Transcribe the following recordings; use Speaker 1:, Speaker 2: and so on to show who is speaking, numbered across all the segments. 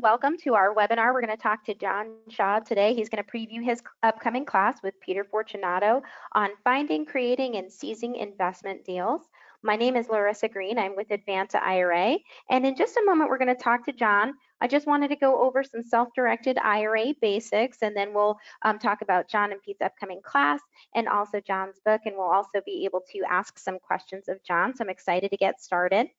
Speaker 1: welcome to our webinar. We're going to talk to John Schaub today. He's going to preview his upcoming class with Peter Fortunato on finding, creating, and seizing investment deals. My name is Larissa Greene. I'm with Advanta IRA. And in just a moment, we're going to talk to John. I just wanted to go over some self-directed IRA basics, and then we'll talk about John and Pete's upcoming class and also John's book, and we'll also be able to ask some questions of John. So I'm excited to get started.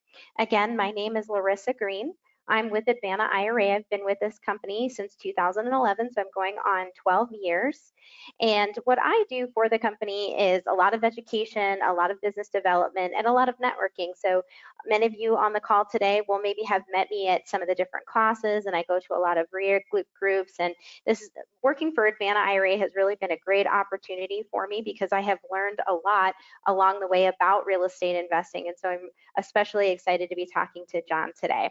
Speaker 1: Again, my name is Larissa Greene. I'm with Advanta IRA. I've been with this company since 2011, so I'm going on 12 years. And what I do for the company is a lot of education, a lot of business development, and a lot of networking. So many of you on the call today will maybe have met me at some of the different classes, and I go to a lot of REIR groups. And this is, working for Advanta IRA has really been a great opportunity for me because I have learned a lot along the way about real estate investing. And so I'm especially excited to be talking to John today.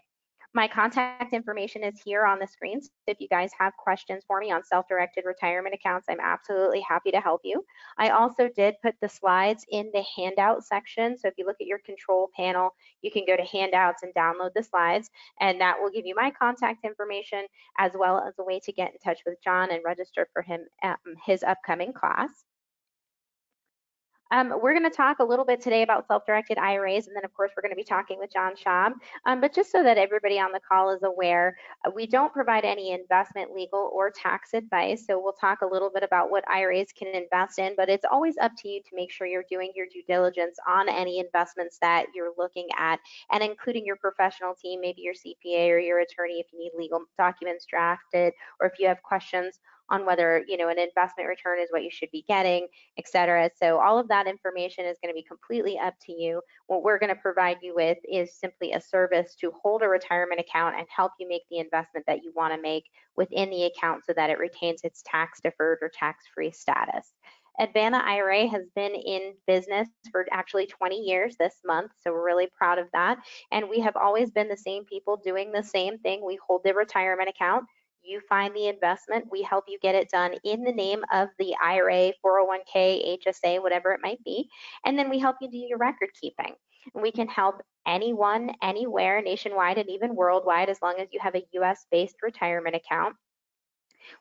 Speaker 1: My contact information is here on the screen. So if you guys have questions for me on self-directed retirement accounts, I'm absolutely happy to help you. I also did put the slides in the handout section. So if you look at your control panel, you can go to handouts and download the slides, and that will give you my contact information as well as a way to get in touch with John and register for him his upcoming class. We're going to talk a little bit today about self-directed IRAs, and then of course we're going to be talking with John Schaub. But just so that everybody on the call is aware, we don't provide any investment, legal, or tax advice. So we'll talk a little bit about what IRAs can invest in, but it's always up to you to make sure you're doing your due diligence on any investments that you're looking at, and including your professional team, maybe your CPA or your attorney if you need legal documents drafted, or if you have questions on whether, you know, an investment return is what you should be getting, et cetera. So all of that information is going to be completely up to you. What we're going to provide you with is simply a service to hold a retirement account and help you make the investment that you want to make within the account so that it retains its tax deferred or tax-free status. Advanta IRA has been in business for actually 20 years this month, so we're really proud of that. And we have always been the same people doing the same thing. We hold the retirement account. You find the investment, we help you get it done in the name of the IRA, 401k, HSA, whatever it might be, and then we help you do your record keeping. And we can help anyone, anywhere, nationwide and even worldwide, as long as you have a US-based retirement account.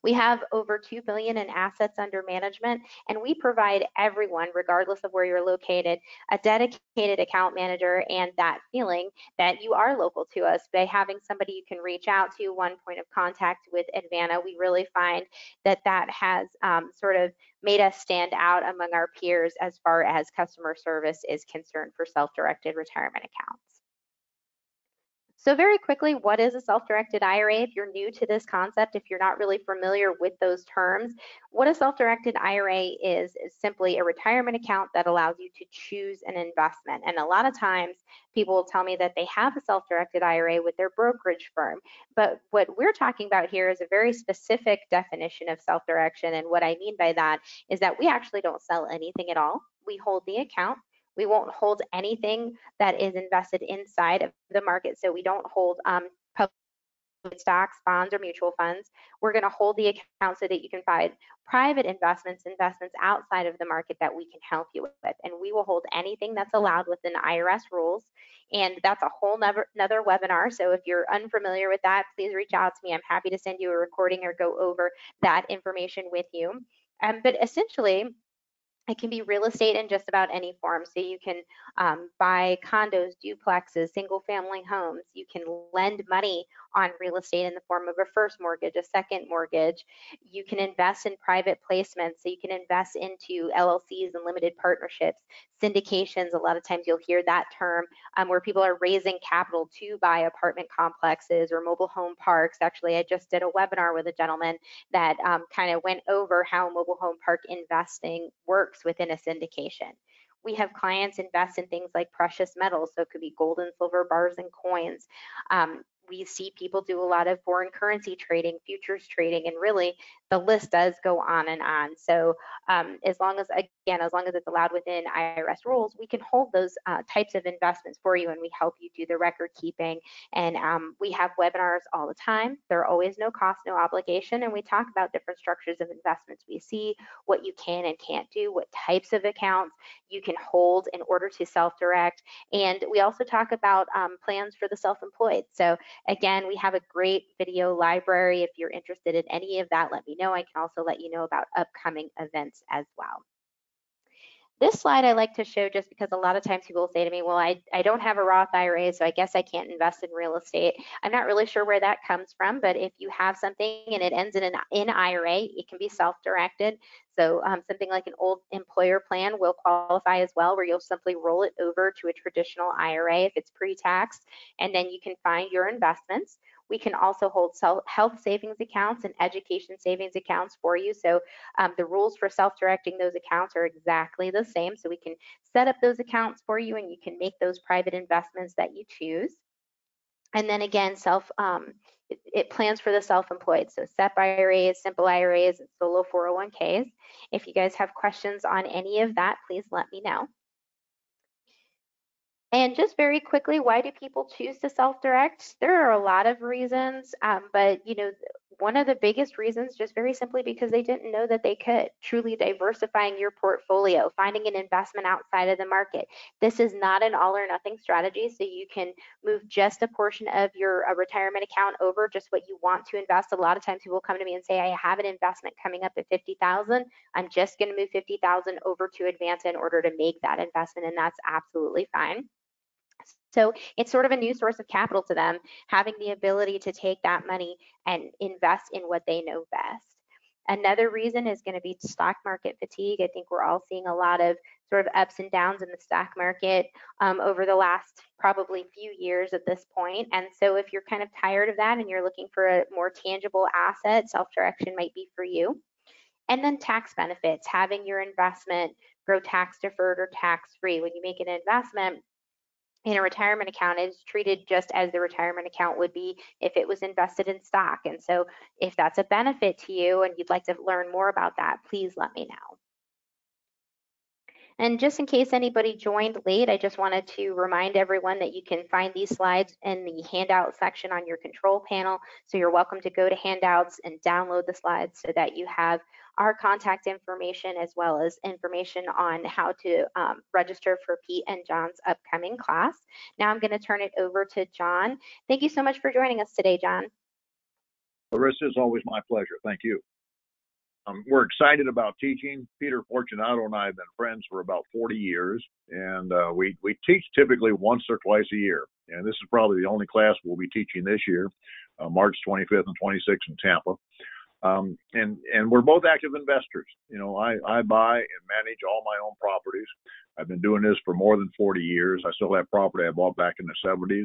Speaker 1: We have over $2 billion in assets under management, and we provide everyone, regardless of where you're located, a dedicated account manager and that feeling that you are local to us by having somebody you can reach out to, one point of contact with Advanta. We really find that that has sort of made us stand out among our peers as far as customer service is concerned for self-directed retirement accounts. So very quickly, what is a self-directed IRA? If you're new to this concept, if you're not really familiar with those terms, what a self-directed IRA is simply a retirement account that allows you to choose an investment. And a lot of times people will tell me that they have a self-directed IRA with their brokerage firm. But what we're talking about here is a very specific definition of self-direction. And what I mean by that is that we actually don't sell anything at all. We hold the account. We won't hold anything that is invested inside of the market. So we don't hold public stocks, bonds, or mutual funds. We're going to hold the account so that you can find private investments outside of the market that we can help you with. And we will hold anything that's allowed within IRS rules. And that's a whole another webinar. So if you're unfamiliar with that, please reach out to me. I'm happy to send you a recording or go over that information with you. But essentially, it can be real estate in just about any form. So you can buy condos, duplexes, single family homes. You can lend money on real estate in the form of a first mortgage, a second mortgage. You can invest in private placements. So you can invest into LLCs and limited partnerships, syndications. A lot of times you'll hear that term where people are raising capital to buy apartment complexes or mobile home parks. Actually, I just did a webinar with a gentleman that kind of went over how mobile home park investing works within a syndication. We have clients invest in things like precious metals, so it could be gold and silver bars and coins. We see people do a lot of foreign currency trading, futures trading, and really the list does go on and on. So as long as it's allowed within IRS rules, we can hold those types of investments for you, and we help you do the record keeping. And we have webinars all the time. They're always no cost, no obligation, and we talk about different structures of investments we see, what you can and can't do, what types of accounts you can hold in order to self-direct. And we also talk about plans for the self-employed. So again, we have a great video library. If you're interested in any of that, let me know. I can also let you know about upcoming events as well. This slide I like to show just because a lot of times people say to me, well, I don't have a Roth IRA, so I guess I can't invest in real estate. I'm not really sure where that comes from, but if you have something and it ends in an IRA, it can be self-directed. So something like an old employer plan will qualify as well, where you'll simply roll it over to a traditional IRA if it's pre-taxed, and then you can find your investments. We can also hold health savings accounts and education savings accounts for you. So the rules for self-directing those accounts are exactly the same. So we can set up those accounts for you and you can make those private investments that you choose. And then again, it plans for the self-employed. So SEP IRAs, simple IRAs, and solo 401ks. If you guys have questions on any of that, please let me know. And just very quickly, why do people choose to self-direct? There are a lot of reasons, but one of the biggest reasons, just very simply because they didn't know that they could. Truly diversifying your portfolio, finding an investment outside of the market. This is not an all or nothing strategy, so you can move just a portion of your retirement account over, just what you want to invest. A lot of times people come to me and say, I have an investment coming up at 50,000. I'm just going to move 50,000 over to Advanta in order to make that investment, and that's absolutely fine. So it's sort of a new source of capital to them, having the ability to take that money and invest in what they know best. Another reason is going to be stock market fatigue. I think we're all seeing a lot of sort of ups and downs in the stock market over the last probably few years at this point. And so if you're kind of tired of that and you're looking for a more tangible asset, self-direction might be for you. And then tax benefits, having your investment grow tax deferred or tax free. When you make an investment in a retirement account, is treated just as the retirement account would be if it was invested in stock. And so if that's a benefit to you and you'd like to learn more about that, please let me know. And just in case anybody joined late, I just wanted to remind everyone that you can find these slides in the handout section on your control panel. So you're welcome to go to handouts and download the slides so that you have our contact information as well as information on how to register for Pete and John's upcoming class. Now I'm going to turn it over to John. Thank you so much for joining us today, John.
Speaker 2: Larissa, it's always my pleasure. Thank you. We're excited about teaching. Peter Fortunato and I have been friends for about 40 years, and we teach typically once or twice a year. And this is probably the only class we'll be teaching this year, March 25th and 26th in Tampa. And we're both active investors. I buy and manage all my own properties. I've been doing this for more than 40 years. I still have property I bought back in the 70s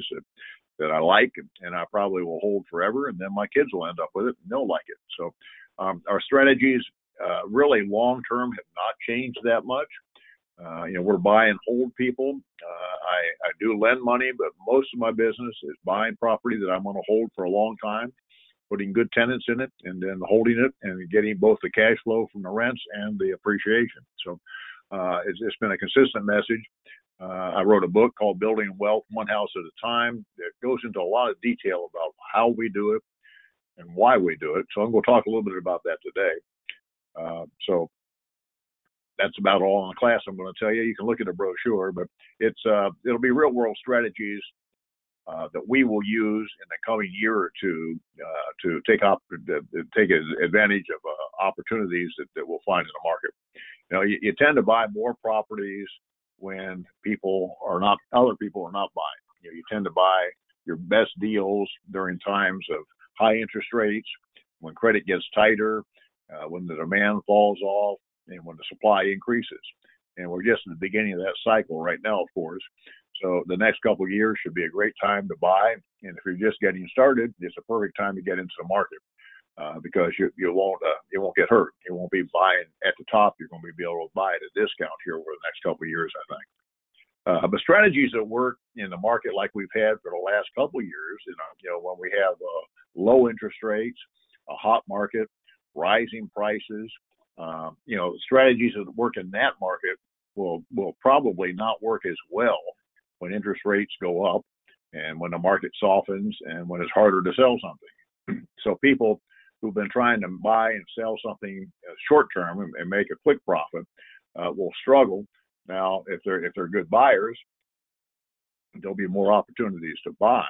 Speaker 2: that I like, and I probably will hold forever, and then my kids will end up with it and they'll like it. So our strategies really long-term have not changed that much. We're buy and hold people. I do lend money, but most of my business is buying property that I'm going to hold for a long time, putting good tenants in it, and then holding it and getting both the cash flow from the rents and the appreciation. So it's been a consistent message. I wrote a book called Building Wealth One House at a Time that goes into a lot of detail about how we do it and why we do it. So I'm going to talk a little bit about that today. So that's about all in the class I'm going to tell you. You can look at the brochure, but it'll be real world strategies that we will use in the coming year or two to take advantage of opportunities that we'll find in the market. You tend to buy more properties when other people are not buying. You tend to buy your best deals during times of high interest rates, when credit gets tighter, when the demand falls off, and when the supply increases. And we're just in the beginning of that cycle right now, of course. So the next couple of years should be a great time to buy. And if you're just getting started, it's a perfect time to get into the market because you won't get hurt. You won't be buying at the top. You're going to be able to buy at a discount here over the next couple of years, I think. But strategies that work in the market like we've had for the last couple of years, when we have low interest rates, a hot market, rising prices, strategies that work in that market will probably not work as well when interest rates go up and when the market softens and when it's harder to sell something. So people who've been trying to buy and sell something short term and make a quick profit will struggle. Now, if they're good buyers, there'll be more opportunities to buy.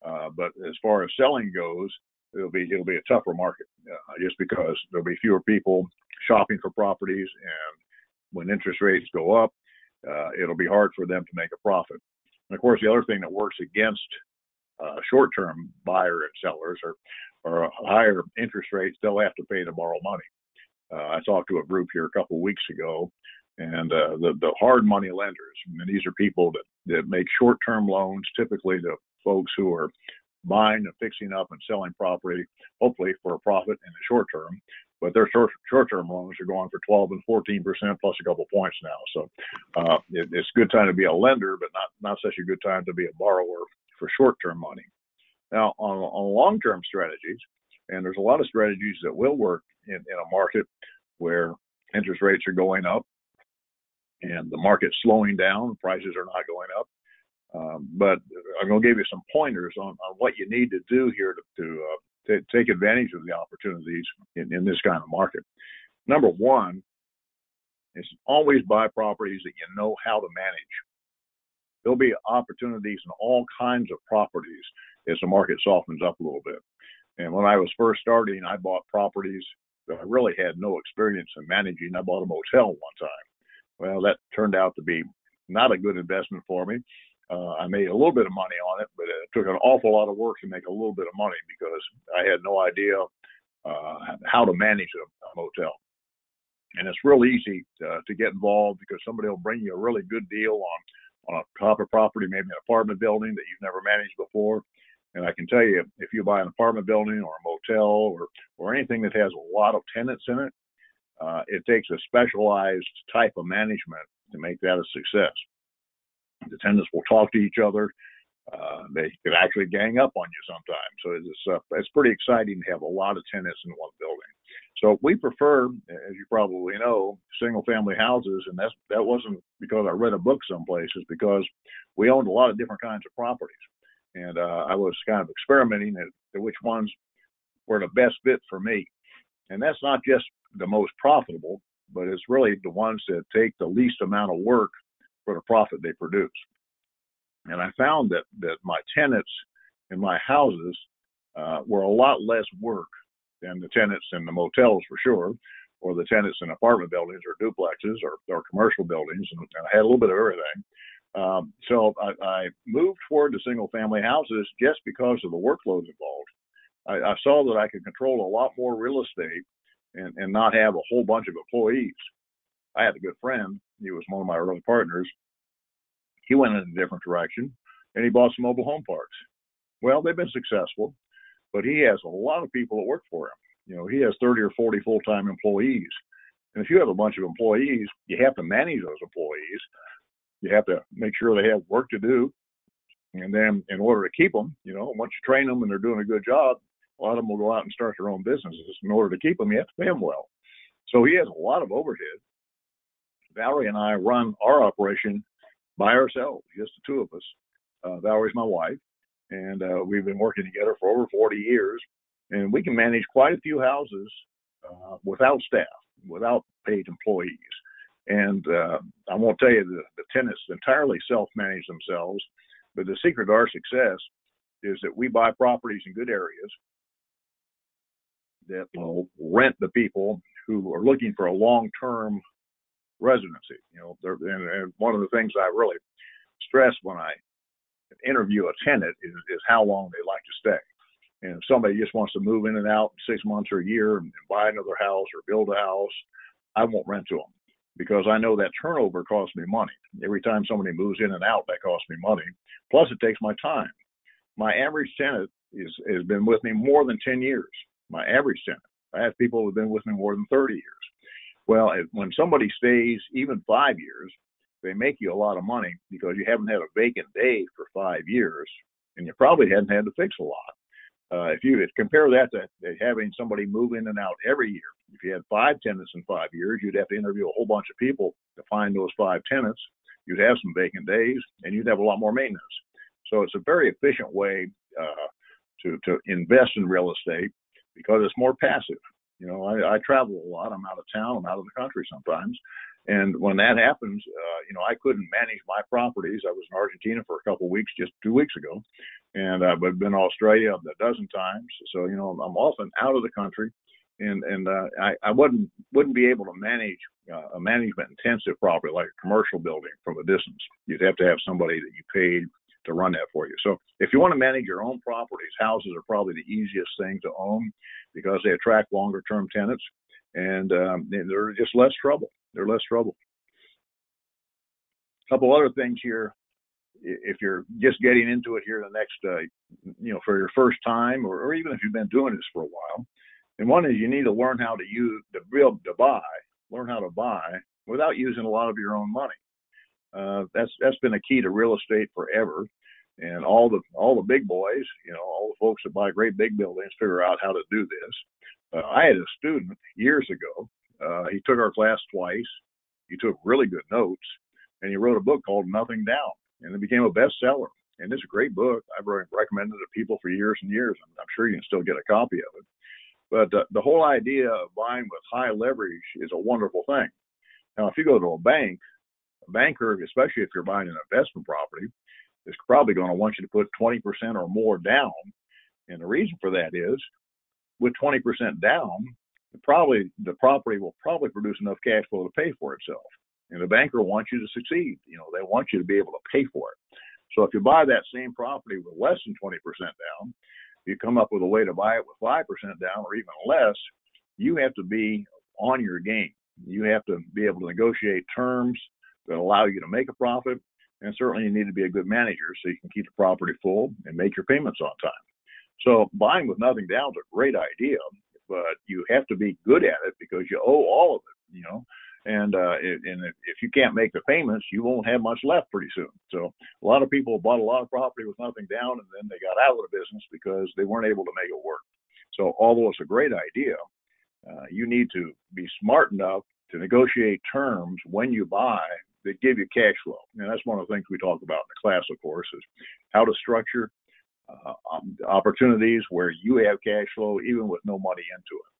Speaker 2: But as far as selling goes, it'll be a tougher market just because there'll be fewer people shopping for properties, and when interest rates go up, it'll be hard for them to make a profit. And of course, the other thing that works against short-term buyer and sellers are higher interest rates. They'll have to pay to borrow money. I talked to a group here a couple of weeks ago, and the hard money lenders, and these are people that make short-term loans, typically to folks who are buying and fixing up and selling property, hopefully for a profit in the short term. But their short-term loans are going for 12 and 14% plus a couple points now. So it's a good time to be a lender, but not such a good time to be a borrower for short-term money. Now, on long-term strategies, and there's a lot of strategies that will work in a market where interest rates are going up and the market's slowing down, prices are not going up. But I'm going to give you some pointers on what you need to do here to take advantage of the opportunities in this kind of market. Number one is always buy properties that you know how to manage. There'll be opportunities in all kinds of properties as the market softens up a little bit. And when I was first starting, I bought properties that I really had no experience in managing. I bought a motel one time. Well, that turned out to be not a good investment for me. I made a little bit of money on it, but it took an awful lot of work to make a little bit of money because I had no idea how to manage a motel. And it's real easy to get involved because somebody will bring you a really good deal on a type of property, maybe an apartment building that you've never managed before. And I can tell you, if you buy an apartment building or a motel or anything that has a lot of tenants in it, it takes a specialized type of management to make that a success. The tenants will talk to each other. They could actually gang up on you sometimes. So it's pretty exciting to have a lot of tenants in one building. So we prefer, as you probably know, single-family houses, and that wasn't because I read a book someplace. It's because we owned a lot of different kinds of properties, and I was kind of experimenting at which ones were the best fit for me. And that's not just the most profitable, but it's really the ones that take the least amount of work for the profit they produce. And I found that my tenants in my houses were a lot less work than the tenants in the motels for sure, or the tenants in apartment buildings or duplexes or commercial buildings. And I had a little bit of everything. So I moved toward the single family houses just because of the workload involved. I saw that I could control a lot more real estate and not have a whole bunch of employees. I had a good friend. He was one of my early partners. He went in a different direction, and he bought some mobile home parks. Well, they've been successful, but he has a lot of people that work for him. You know, he has 30 or 40 full-time employees. And if you have a bunch of employees, you have to manage those employees. You have to make sure they have work to do. And then in order to keep them, you know, once you train them and they're doing a good job, a lot of them will go out and start their own businesses. In order to keep them, you have to pay them well. So he has a lot of overhead. Valerie and I run our operation by ourselves, just the two of us. Valerie's my wife, and we've been working together for over 40 years. And we can manage quite a few houses without staff, without paid employees. And I won't tell you the tenants entirely self-manage themselves, but the secret to our success is that we buy properties in good areas that will rent the people who are looking for a long-term residency. You know, and one of the things I really stress when I interview a tenant is how long they like to stay. And if somebody just wants to move in and out in 6 months or a year and buy another house or build a house, I won't rent to them because I know that turnover costs me money. Every time somebody moves in and out, that costs me money. Plus, it takes my time. My average tenant has been with me more than 10 years. My average tenant. I have people who have been with me more than 30 years. Well, when somebody stays even 5 years, they make you a lot of money because you haven't had a vacant day for 5 years, and you probably hadn't had to fix a lot. If you compare that to having somebody move in and out every year, if you had 5 tenants in 5 years, you'd have to interview a whole bunch of people to find those 5 tenants. You'd have some vacant days, and you'd have a lot more maintenance. So it's a very efficient way to invest in real estate because it's more passive. You know, I travel a lot. I'm out of town. I'm out of the country sometimes. And when that happens, I couldn't manage my properties. I was in Argentina for a couple of weeks just 2 weeks ago, and I've been to Australia a dozen times. So I'm often out of the country, and I wouldn't be able to manage a management intensive property like a commercial building from a distance. You'd have to have somebody that you paid to run that for you. So if you want to manage your own properties, houses are probably the easiest thing to own because they attract longer term tenants, and they're just less trouble. They're less trouble. A couple other things here, if you're just getting into it here the next, for your first time, or even if you've been doing this for a while. And one is you need to learn how to learn how to buy without using a lot of your own money. That's been a key to real estate forever. And all the big boys, all the folks that buy great big buildings figure out how to do this. I had a student years ago. He took our class twice. He took really good notes, and he wrote a book called Nothing Down, and it became a bestseller. And it's a great book. I've recommended it to people for years and years. I'm sure you can still get a copy of it. But the whole idea of buying with high leverage is a wonderful thing. Now, if you go to a banker, especially if you're buying an investment property, is probably going to want you to put 20% or more down. And the reason for that is with 20% down, the property will probably produce enough cash flow to pay for itself. And the banker wants you to succeed. They want you to be able to pay for it. So if you buy that same property with less than 20% down, you come up with a way to buy it with 5% down or even less, you have to be on your game. You have to be able to negotiate terms that allow you to make a profit. And certainly you need to be a good manager so you can keep the property full and make your payments on time. So buying with nothing down is a great idea, but you have to be good at it because you owe all of it, and if you can't make the payments, you won't have much left pretty soon. So a lot of people bought a lot of property with nothing down, and then they got out of the business because they weren't able to make it work. So although it's a great idea, you need to be smart enough to negotiate terms when you buy that give you cash flow. And that's one of the things we talk about in the class, of course, is how to structure opportunities where you have cash flow even with no money into it.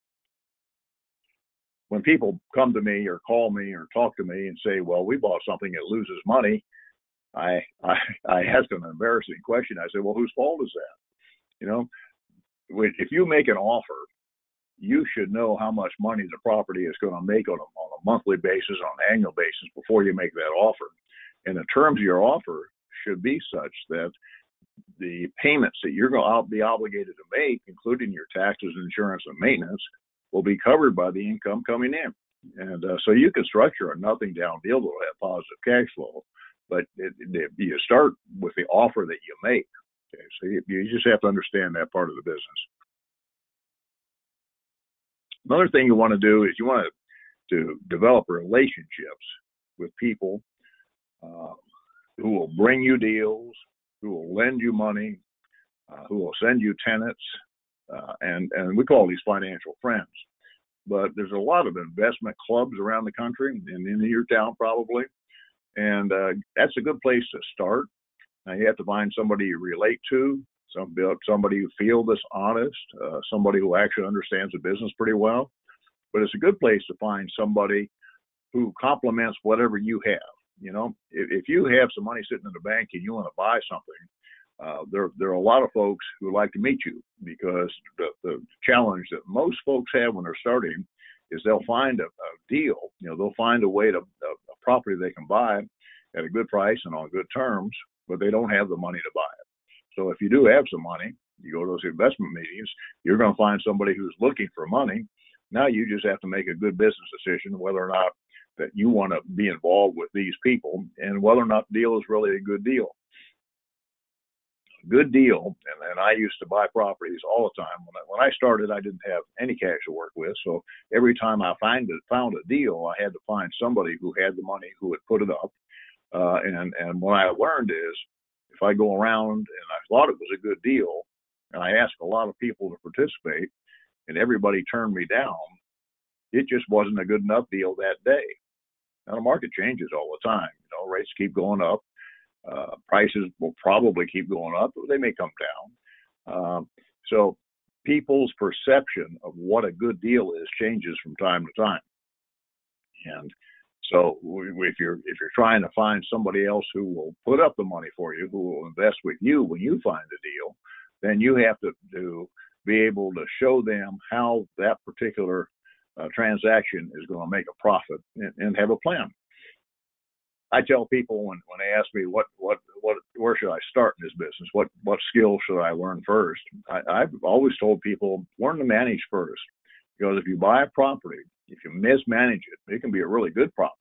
Speaker 2: When people come to me or call me or talk to me and say, well, we bought something that loses money, I ask them an embarrassing question. I say, well, whose fault is that? If you make an offer, you should know how much money the property is going to make on a monthly basis, on an annual basis before you make that offer. And the terms of your offer should be such that the payments that you're going to be obligated to make, including your taxes, insurance, and maintenance, will be covered by the income coming in. And so you can structure a nothing down deal that will have positive cash flow, but you start with the offer that you make. Okay? So you just have to understand that part of the business. Another thing you want to do is you want to develop relationships with people who will bring you deals, who will lend you money, who will send you tenants, and we call these financial friends. But there's a lot of investment clubs around the country, and in your town probably, and that's a good place to start. Now you have to find somebody you relate to, somebody you feel that's honest, somebody who actually understands the business pretty well. But it's a good place to find somebody who complements whatever you have. If you have some money sitting in the bank and you want to buy something, there are a lot of folks who like to meet you because the challenge that most folks have when they're starting is they'll find a deal. They'll find a property they can buy at a good price and on good terms, but they don't have the money to buy it. So if you do have some money, you go to those investment meetings, you're going to find somebody who's looking for money. Now you just have to make a good business decision whether or not that you want to be involved with these people and whether or not the deal is really a good deal. Good deal, and I used to buy properties all the time. When I started, I didn't have any cash to work with, so every time I found a deal, I had to find somebody who had the money who would put it up. And what I learned is, if I go around and I thought it was a good deal, and I asked a lot of people to participate, and everybody turned me down, it just wasn't a good enough deal that day. Now the market changes all the time. Rates keep going up. Prices will probably keep going up, but they may come down. So people's perception of what a good deal is changes from time to time. And So if you're trying to find somebody else who will put up the money for you, who will invest with you when you find the deal, then you have to be able to show them how that particular transaction is going to make a profit and have a plan. I tell people when they ask me where should I start in this business, what skills should I learn first, I've always told people learn to manage first, because if you buy a property, if you mismanage it, it can be a really good property,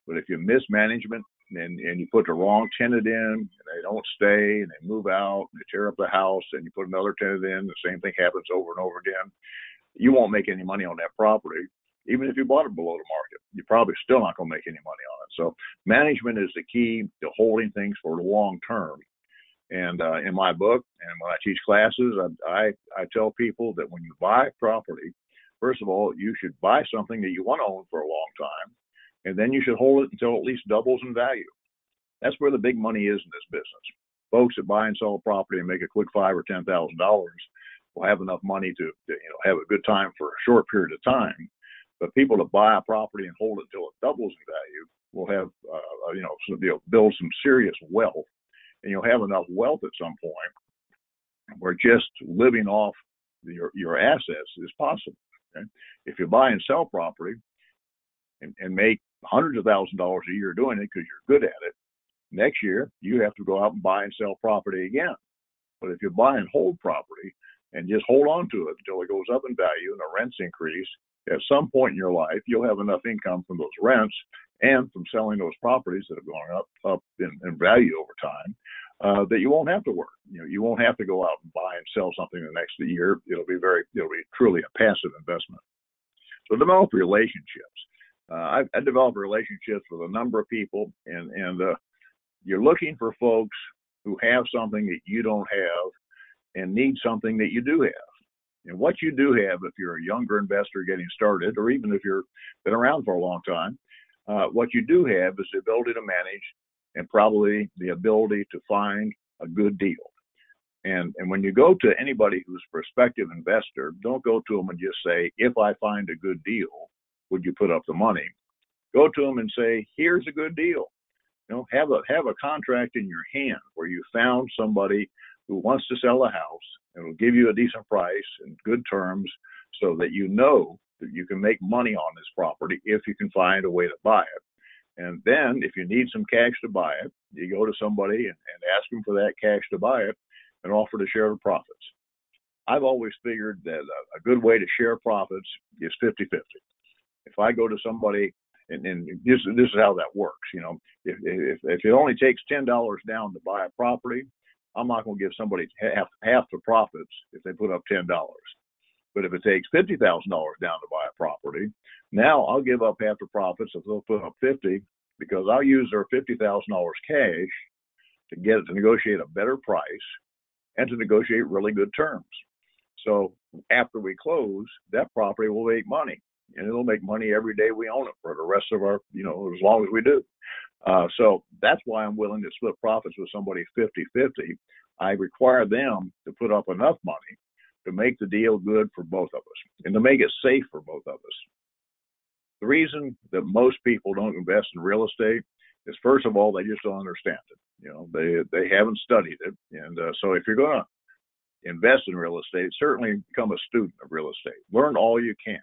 Speaker 2: but if you mismanagement and you put the wrong tenant in, and they don't stay, and they move out, and they tear up the house, and you put another tenant in, the same thing happens over and over again, you won't make any money on that property. Even if you bought it below the market, you're probably still not going to make any money on it. So management is the key to holding things for the long term. And in my book, and when I teach classes, I tell people that when you buy property, first of all, you should buy something that you want to own for a long time, and then you should hold it until it at least doubles in value. That's where the big money is in this business. Folks that buy and sell a property and make a quick $5,000 or $10,000 will have enough money to have a good time for a short period of time. But people that buy a property and hold it until it doubles in value will have, build some serious wealth, and you'll have enough wealth at some point where just living off your assets is possible. Okay? If you buy and sell property and make hundreds of thousands of dollars a year doing it because you're good at it, next year you have to go out and buy and sell property again. But if you buy and hold property and just hold on to it until it goes up in value and the rents increase, at some point in your life, you'll have enough income from those rents and from selling those properties that have gone up in value over time, that you won't have to work. You won't have to go out and buy and sell something the next year. It'll be truly a passive investment. So develop relationships. I develop relationships with a number of people, and you're looking for folks who have something that you don't have and need something that you do have. And what you do have, if you're a younger investor getting started, or even if you've been around for a long time, what you do have is the ability to manage and probably the ability to find a good deal. And when you go to anybody who's a prospective investor, don't go to them and just say, if I find a good deal, would you put up the money? Go to them and say, here's a good deal. Have a contract in your hand where you found somebody who wants to sell a house and will give you a decent price and good terms, so that you know that you can make money on this property if you can find a way to buy it. And then if you need some cash to buy it, you go to somebody and ask them for that cash to buy it and offer to share the profits. I've always figured that a good way to share profits is 50-50. If I go to somebody, and this is how that works, if it only takes $10 down to buy a property, I'm not going to give somebody half the profits if they put up $10. But if it takes $50,000 down to buy a property, now I'll give up half the profits if they'll put up 50, because I'll use their $50,000 cash to negotiate a better price and to negotiate really good terms. So after we close, that property will make money, and it'll make money every day we own it for the rest of our, as long as we do. So that's why I'm willing to split profits with somebody 50-50. I require them to put up enough money to make the deal good for both of us and to make it safe for both of us. The reason that most people don't invest in real estate is, first of all, they just don't understand it. They haven't studied it. And so if you're going to invest in real estate, certainly become a student of real estate. Learn all you can.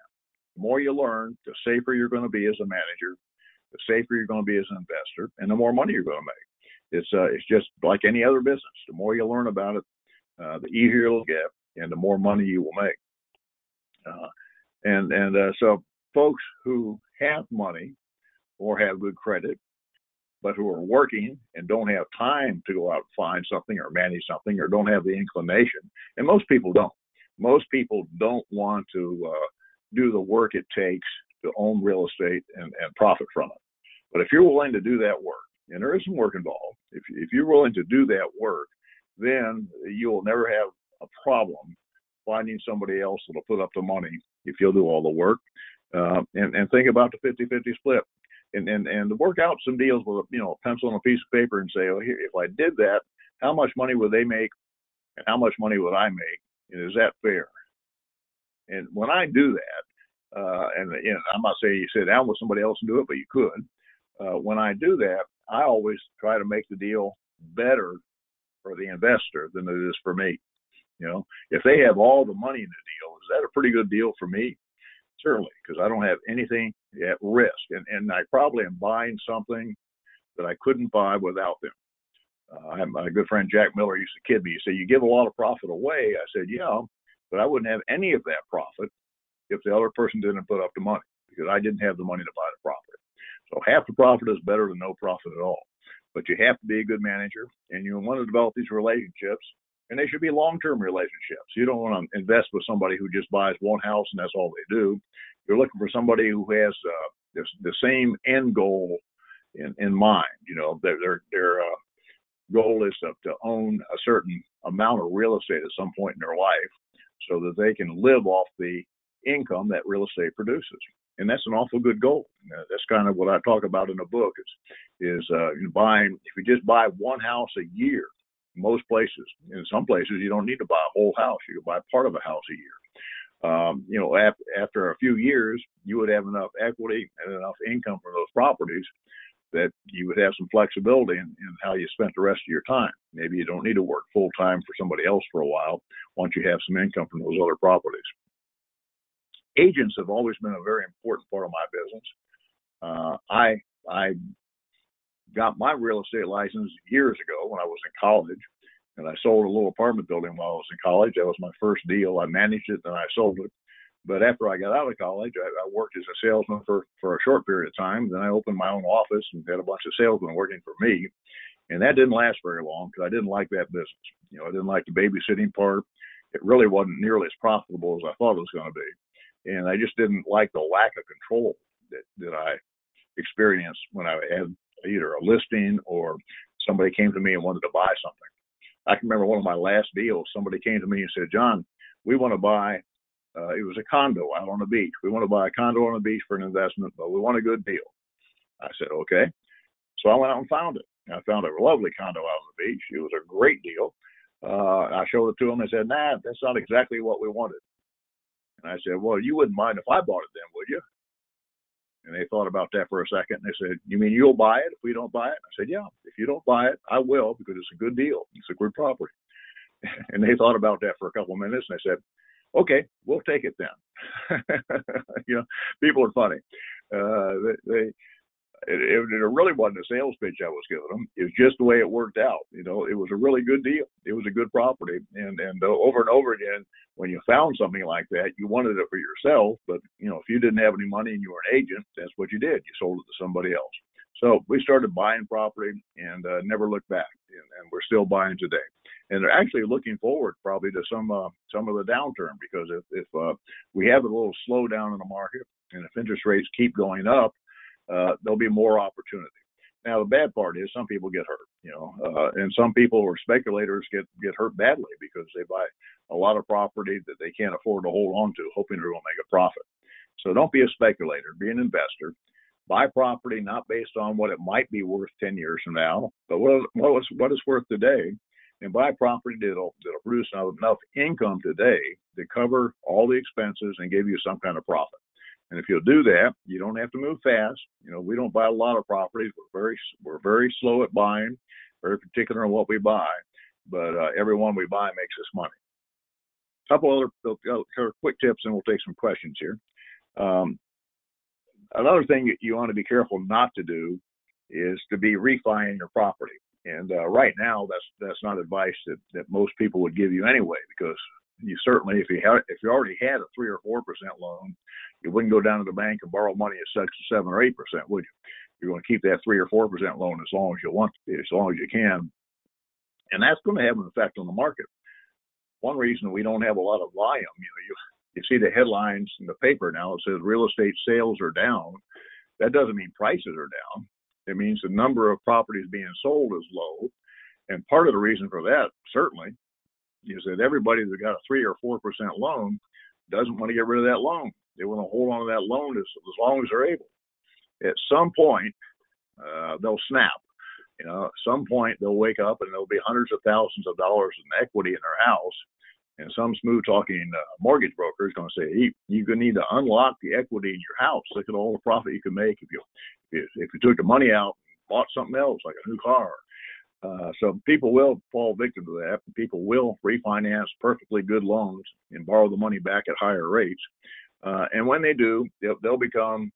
Speaker 2: The more you learn, the safer you're going to be as a manager, the safer you're going to be as an investor, and the more money you're going to make. It's just like any other business. The more you learn about it, the easier it'll get, and the more money you will make. So folks who have money or have good credit, but who are working and don't have time to go out and find something or manage something, or don't have the inclination, and most people don't. Most people don't want to do the work it takes to own real estate and profit from it. But if you're willing to do that work, and there is some work involved, if you're willing to do that work, then you will never have a problem finding somebody else that'll put up the money if you'll do all the work. And think about the 50-50 split. And work out some deals with a pencil and a piece of paper and say, oh, here, if I did that, how much money would they make and how much money would I make? And is that fair? And when I do that, And I'm not saying you sit down with somebody else and do it, but you could. When I do that, I always try to make the deal better for the investor than it is for me. If they have all the money in the deal, is that a pretty good deal for me? Certainly, because I don't have anything at risk, and I probably am buying something that I couldn't buy without them. My good friend Jack Miller used to kid me. He said, "You give a lot of profit away." I said, "Yeah, but I wouldn't have any of that profit if the other person didn't put up the money, because I didn't have the money to buy the property." So half the profit is better than no profit at all. But you have to be a good manager, and you want to develop these relationships, and they should be long-term relationships. You don't want to invest with somebody who just buys one house and that's all they do. You're looking for somebody who has the same end goal in mind. Their goal is to own a certain amount of real estate at some point in their life, so that they can live off the income that real estate produces. And that's an awful good goal. That's kind of what I talk about in the book is buying. If you just buy one house a year, most places, in some places, you don't need to buy a whole house. You can buy part of a house a year. After a few years, you would have enough equity and enough income from those properties that you would have some flexibility in how you spent the rest of your time. Maybe you don't need to work full time for somebody else for a while once you have some income from those other properties. Agents have always been a very important part of my business. I got my real estate license years ago when I was in college, and I sold a little apartment building while I was in college. That was my first deal. I managed it, then I sold it. But after I got out of college, I worked as a salesman for a short period of time. Then I opened my own office and had a bunch of salesmen working for me. And that didn't last very long because I didn't like that business. I didn't like the babysitting part. It really wasn't nearly as profitable as I thought it was going to be. And I just didn't like the lack of control that I experienced when I had either a listing or somebody came to me and wanted to buy something. I can remember one of my last deals, somebody came to me and said, "John, we want to buy," it was a condo out on the beach. "We want to buy a condo on the beach for an investment, but we want a good deal." I said, "Okay." So I went out and found it. I found a lovely condo out on the beach. It was a great deal. I showed it to them. They said, "Nah, that's not exactly what we wanted." And I said, "Well, you wouldn't mind if I bought it then, would you?" And they thought about that for a second. And they said, "You mean you'll buy it if we don't buy it?" I said, "Yeah, if you don't buy it, I will, because it's a good deal. It's a good property." And they thought about that for a couple of minutes, and they said, "Okay, we'll take it then." People are funny. It really wasn't a sales pitch I was giving them. It was just the way it worked out. It was a really good deal. It was a good property. And over and over again, when you found something like that, you wanted it for yourself. But, if you didn't have any money and you were an agent, that's what you did. You sold it to somebody else. So we started buying property and never looked back. And we're still buying today. And they're actually looking forward probably to some of the downturn, because if we have a little slowdown in the market, and if interest rates keep going up, there'll be more opportunity. Now, the bad part is some people get hurt, and some people or speculators get hurt badly because they buy a lot of property that they can't afford to hold on to, hoping they're going to make a profit. So don't be a speculator, be an investor. Buy property not based on what it might be worth 10 years from now, but what it's worth today, and buy property that'll produce enough income today to cover all the expenses and give you some kind of profit. And if you'll do that, you don't have to move fast. We don't buy a lot of properties. We're very slow at buying, very particular on what we buy, but every one we buy makes us money. A couple other quick tips, and we'll take some questions here. Another thing that you want to be careful not to do is to be refining your property. And right now, that's not advice that most people would give you anyway, because you certainly, if you already had a 3 or 4% loan, you wouldn't go down to the bank and borrow money at 6 or 7 or 8%, would you? You're going to keep that 3 or 4% loan as long as you want, as long as you can, and that's going to have an effect on the market. One reason we don't have a lot of volume, you see the headlines in the paper now. It says real estate sales are down. That doesn't mean prices are down. It means the number of properties being sold is low, and part of the reason for that certainly is that everybody that got a 3 or 4% loan doesn't want to get rid of that loan. They want to hold on to that loan as long as they're able. At some point, they'll snap. At some point, they'll wake up and there'll be hundreds of thousands of dollars in equity in their house, And some smooth talking mortgage broker is going to say, you're going to need to unlock the equity in your house. Look at all the profit you can make if you took the money out and bought something else, like a new car. So people will fall victim to that. People will refinance perfectly good loans and borrow the money back at higher rates. And when they do, they'll become,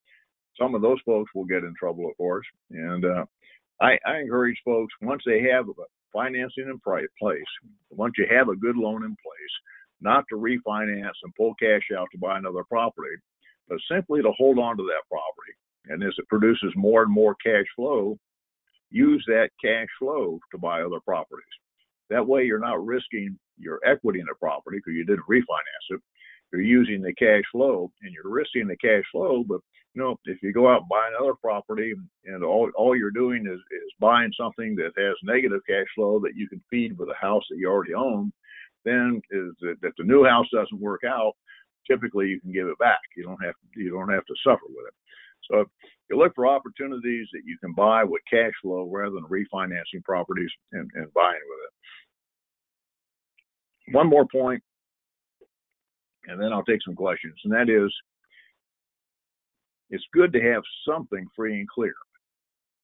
Speaker 2: some of those folks will get in trouble, of course. And I encourage folks, once they have financing in place, once you have a good loan in place, not to refinance and pull cash out to buy another property, but simply to hold on to that property. And as it produces more and more cash flow, use that cash flow to buy other properties. That way you're not risking your equity in the property because you didn't refinance it. You're using the cash flow, and you're risking the cash flow, but if you go out and buy another property and all you're doing is buying something that has negative cash flow that you can feed with a house that you already own, then if the new house doesn't work out, typically you can give it back. You don't have to suffer with it. So you look for opportunities that you can buy with cash flow rather than refinancing properties and buying with it. One more point, and then I'll take some questions, and that is, it's good to have something free and clear,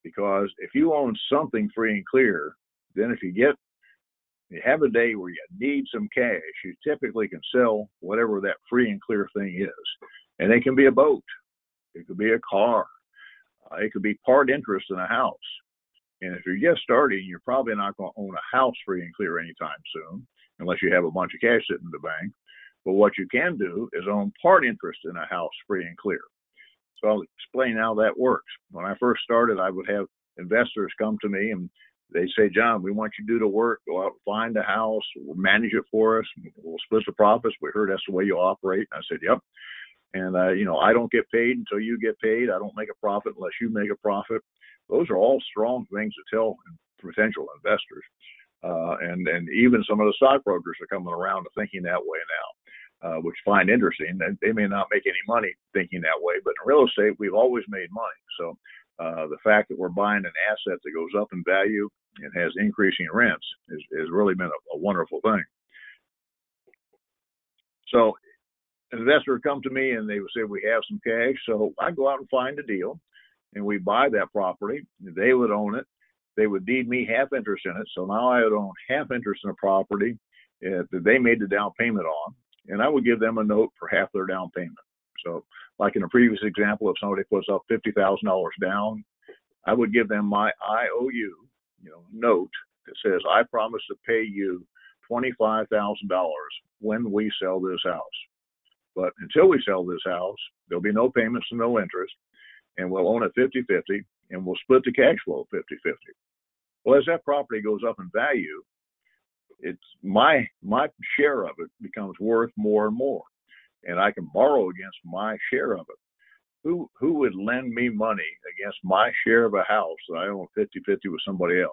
Speaker 2: because if you own something free and clear, then if you have a day where you need some cash, you typically can sell whatever that free and clear thing is. And it can be a boat. It could be a car. It could be part interest in a house. And if you're just starting, you're probably not going to own a house free and clear anytime soon, unless you have a bunch of cash sitting in the bank. But what you can do is own part interest in a house free and clear. So I'll explain how that works. When I first started, I would have investors come to me and they say, John, we want you to do the work, go out and find a house, we'll manage it for us, we'll split the profits. We heard that's the way you operate. And I said, yep. And, I don't get paid until you get paid. I don't make a profit unless you make a profit. Those are all strong things to tell potential investors. And even some of the stockbrokers are coming around to thinking that way now, which I find interesting. They may not make any money thinking that way, but in real estate, we've always made money. So the fact that we're buying an asset that goes up in value and has increasing rents has really been a wonderful thing. So an investor would come to me and they would say, we have some cash. So I go out and find a deal and we buy that property. They would own it. They would deed me half interest in it. So now I would own half interest in a property that they made the down payment on. And I would give them a note for half their down payment. So like in a previous example, if somebody puts up $50,000 down, I would give them my IOU, note that says, I promise to pay you $25,000 when we sell this house. But until we sell this house, there'll be no payments and no interest, and we'll own it 50-50, and we'll split the cash flow 50-50. Well, as that property goes up in value, it's my share of it becomes worth more and more, and I can borrow against my share of it. Who would lend me money against my share of a house that I own 50-50 with somebody else?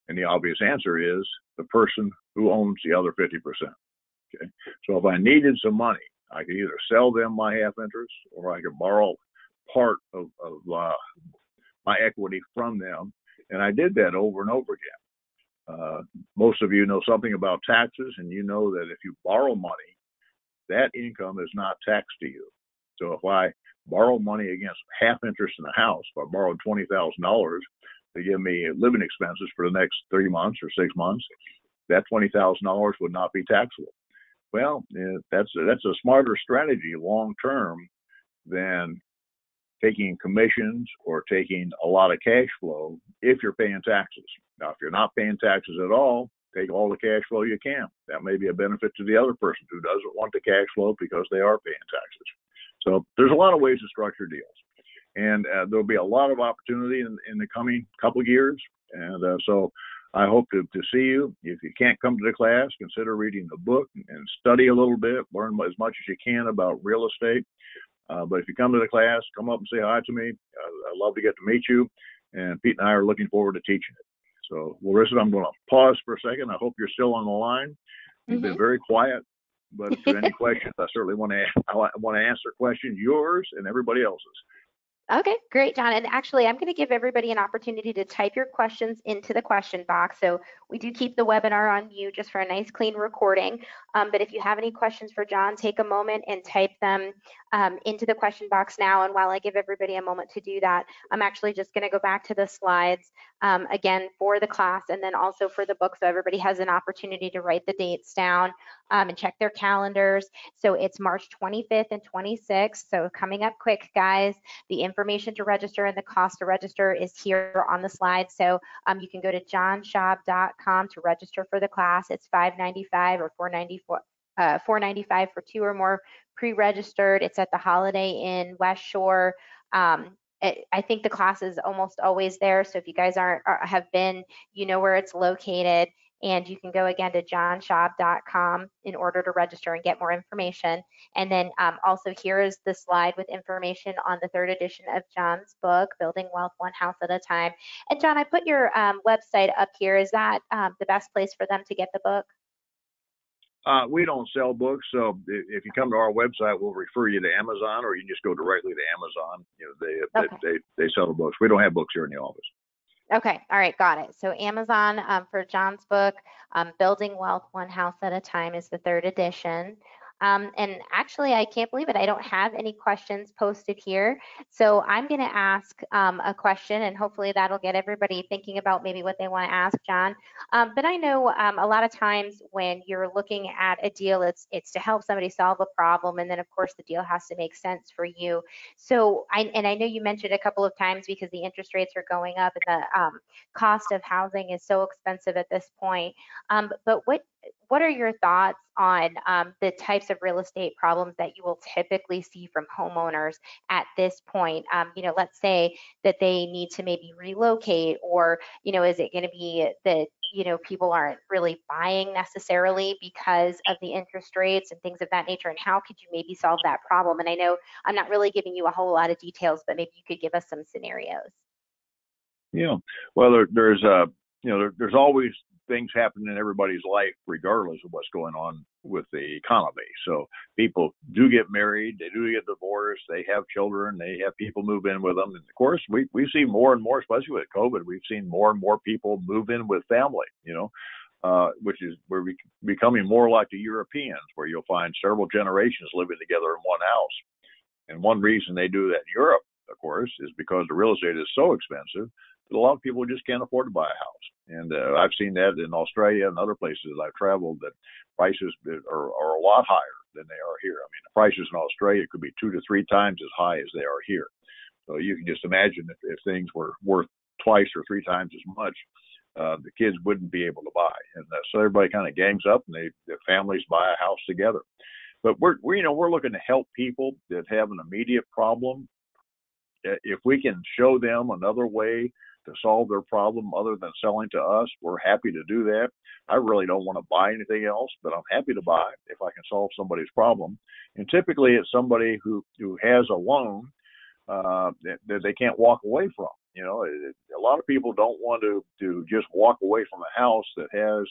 Speaker 2: And the obvious answer is the person who owns the other 50%. Okay. So if I needed some money, I could either sell them my half interest or I could borrow part of my equity from them. And I did that over and over again. Most of you know something about taxes, and you know that if you borrow money, that income is not taxed to you. So if I borrow money against half interest in a house, if I borrowed $20,000 to give me living expenses for the next 3 months or 6 months, that $20,000 would not be taxable. Well, that's a smarter strategy long term than taking commissions or taking a lot of cash flow if you're paying taxes. Now, if you're not paying taxes at all, take all the cash flow you can. That may be a benefit to the other person who doesn't want the cash flow because they are paying taxes. So there's a lot of ways to structure deals. And there'll be a lot of opportunity in the coming couple of years. And so I hope to see you. If you can't come to the class, consider reading the book and study a little bit, learn as much as you can about real estate. But if you come to the class, come up and say hi to me. I'd love to get to meet you. And Pete and I are looking forward to teaching it. So, Larissa, I'm going to pause for a second. I hope you're still on the line. You've been very quiet. But if you have any questions, I certainly want to answer questions, yours and everybody else's.
Speaker 1: Okay, great, John. And actually, I'm going to give everybody an opportunity to type your questions into the question box. So we do keep the webinar on mute just for a nice clean recording. But if you have any questions for John, take a moment and type them into the question box now. And while I give everybody a moment to do that, I'm actually just going to go back to the slides again for the class and then also for the book, so everybody has an opportunity to write the dates down and check their calendars. So it's March 25th and 26th. So coming up quick, guys. The information to register and the cost to register is here on the slide. So you can go to johnschaub.com to register for the class. It's $5.95 or $4.95 for 2 or more pre-registered. It's at the Holiday Inn West Shore. I think the class is almost always there. So if you guys have been, you know where it's located. And you can go again to johnschaub.com in order to register and get more information. And then also here is the slide with information on the 3rd edition of John's book, Building Wealth One House at a Time. And John, I put your website up here. Is that the best place for them to get the book?
Speaker 2: We don't sell books, so if you come to our website, we'll refer you to Amazon, or you can just go directly to Amazon. You know, they sell the books. We don't have books here in the office.
Speaker 1: Okay, all right, got it. So Amazon for John's book, Building Wealth One House at a Time is the 3rd edition. And actually, I can't believe it. I don't have any questions posted here. So I'm going to ask a question, and hopefully that'll get everybody thinking about maybe what they want to ask John. But I know a lot of times when you're looking at a deal, it's to help somebody solve a problem. And then, of course, the deal has to make sense for you. So I know you mentioned a couple of times because the interest rates are going up and the cost of housing is so expensive at this point. But what are your thoughts on the types of real estate problems that you will typically see from homeowners at this point? Let's say that they need to maybe relocate, or, is it going to be that, people aren't really buying necessarily because of the interest rates and things of that nature? And how could you maybe solve that problem? And I know I'm not really giving you a whole lot of details, but maybe you could give us some scenarios.
Speaker 2: Yeah, well, there's always things happening in everybody's life, regardless of what's going on with the economy. So people do get married, they do get divorced, they have children, they have people move in with them. And of course, we see more and more, especially with COVID, we've seen more and more people move in with family, which is we're becoming more like the Europeans, where you'll find several generations living together in one house. And one reason they do that in Europe, of course, is because the real estate is so expensive that a lot of people just can't afford to buy a house. And I've seen that in Australia and other places that I've traveled, that prices are a lot higher than they are here. I mean, the prices in Australia could be 2 to 3 times as high as they are here. So you can just imagine if things were worth twice or 3 times as much, the kids wouldn't be able to buy. And so everybody kind of gangs up and the families buy a house together. But we're looking to help people that have an immediate problem. If we can show them another way to solve their problem other than selling to us, we're happy to do that. I really don't want to buy anything else, but I'm happy to buy if I can solve somebody's problem. And typically it's somebody who has a loan that they can't walk away from. A lot of people don't want to just walk away from a house that has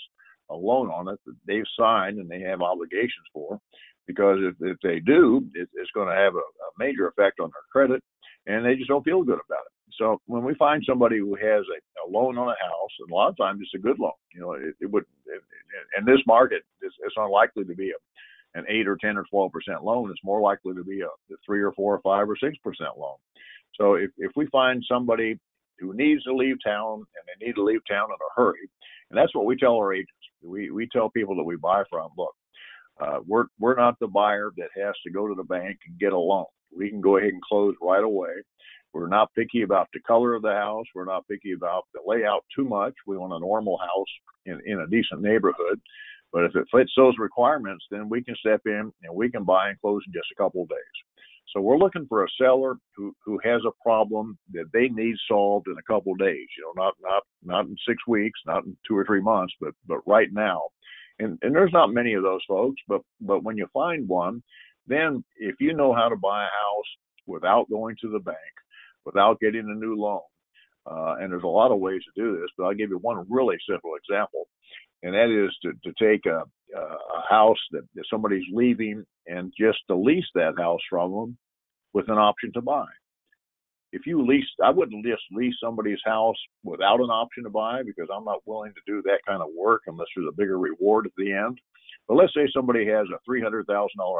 Speaker 2: a loan on it that they've signed and they have obligations for, because if they do, it's going to have a major effect on their credit, and they just don't feel good about it. So when we find somebody who has a loan on a house, and a lot of times it's a good loan, in this market, it's unlikely to be an 8 or 10 or 12% loan. It's more likely to be a 3 or 4 or 5 or 6% loan. So if we find somebody who needs to leave town, and they need to leave town in a hurry, and that's what we tell our agents. We tell people that we buy from, look, we're not the buyer that has to go to the bank and get a loan. We can go ahead and close right away. We're not picky about the color of the house. We're not picky about the layout too much. We want a normal house in a decent neighborhood. But if it fits those requirements, then we can step in and we can buy and close in just a couple of days. So we're looking for a seller who has a problem that they need solved in a couple of days. Not in 6 weeks, not in 2 or 3 months, but right now. And there's not many of those folks, but when you find one, then if you know how to buy a house without going to the bank, without getting a new loan, and there's a lot of ways to do this, but I'll give you one really simple example, and that is to take a house that somebody's leaving and just to lease that house from them with an option to buy. if you lease, I wouldn't just lease somebody's house without an option to buy, because I'm not willing to do that kind of work unless there's a bigger reward at the end. But let's say somebody has a $300,000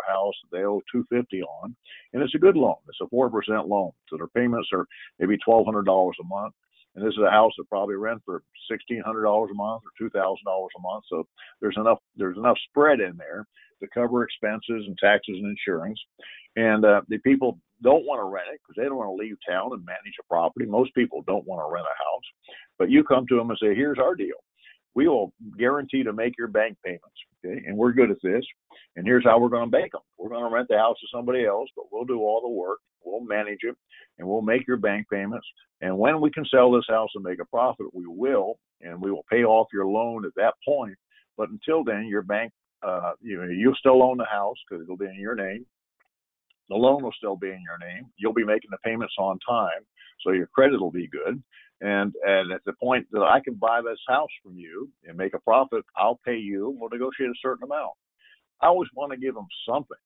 Speaker 2: house that they owe $250 on, and it's a good loan. It's a 4% loan, so their payments are maybe $1,200 a month. And this is a house that probably rent for $1,600 a month or $2,000 a month. So there's enough spread in there to cover expenses and taxes and insurance. And the people don't want to rent it because they don't want to leave town and manage a property. Most people don't want to rent a house. But you come to them and say, here's our deal. We will guarantee to make your bank payments, okay? And we're good at this. And here's how we're going to make them. We're going to rent the house to somebody else, but we'll do all the work. We'll manage it, and we'll make your bank payments. And when we can sell this house and make a profit, we will, and we will pay off your loan at that point. But until then, your bank, you'll still own the house because it'll be in your name. The loan will still be in your name. You'll be making the payments on time, so your credit will be good. And at the point that I can buy this house from you and make a profit, I'll pay you, and we'll negotiate a certain amount. I always want to give them something.